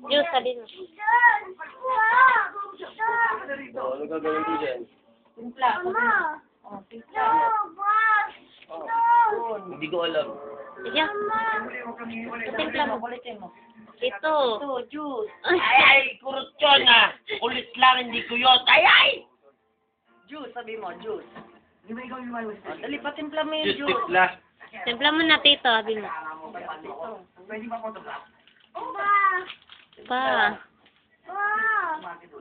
Juice, sabi mo. Ano gagawin ko dyan? Timpla. Oh, timpla. Hindi ko alam. Sige. Timpla mo. Kulitin mo. Ito. Ito, juice. Ay, kurutyon ah! Kulit lang, hindi ko yun. Ay! Juice, sabi mo, juice. Oh, dali, patimpla mo yung Just juice. tipla. Timpla mo na, tito, sabi mo. Pa.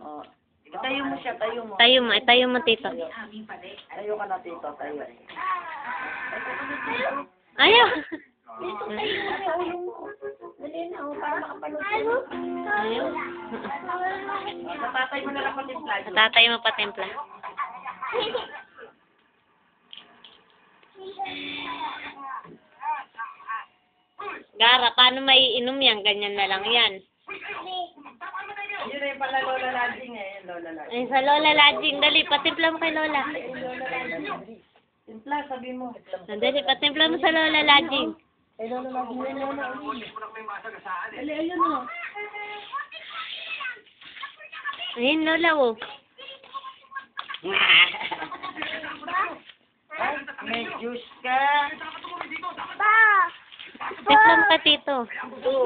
Oh. Itayo mo siya, tayo mo. Tayo mo, tito. Tayo ka na, tito, tayo. Ayaw. Dali na, para makapanood. Ayaw. Natatay mo na lang patimpla. Tatay mo pa timpla. Gara, paano maiinom yan? Ganyan na lang yan. Yun na yung pala Lola Lodging eh, Lola Lodging. Ay, sa Lola Lodging. Dali, patimpla mo kay Lola. Timpla, sabi mo. Dali, patimpla mo sa Lola Lodging. Eh, Lola Lodging yun, Lola. Dali, ayun mo. Ayun, Lola, oh. Ay, may juice ka. Timpla mo kay tito. Ito.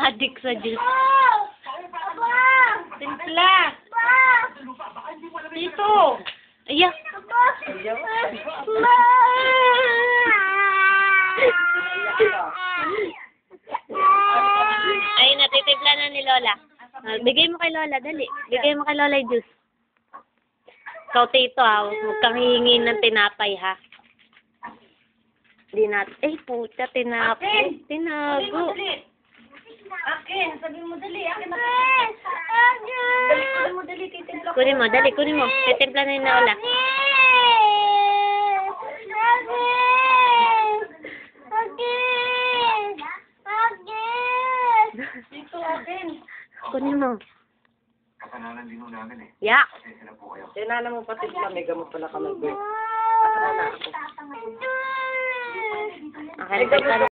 Adik sa juice. Timpla. Dito. Ayak. Ayaw. Ay, natitimpla na ni Lola. Bigay mo kay Lola, dali. Bigay mo kay Lola yung juice. Ikaw, tito, ha. Huwag kang hihingi ng tinapay, ha. Di natin. Eh, puta, tinapay. Tinago. Akin, sabi mo dali. Akin na. Dali, kunin mo dali. Titimpla ko. Kunin mo, dali, kunin mo. Titimpla na ni Lola. Dito, akin. Kunin mo. Kasalanan din namin eh. Yak. Tinala mo pa timpla. May gamot pala kami. Akin,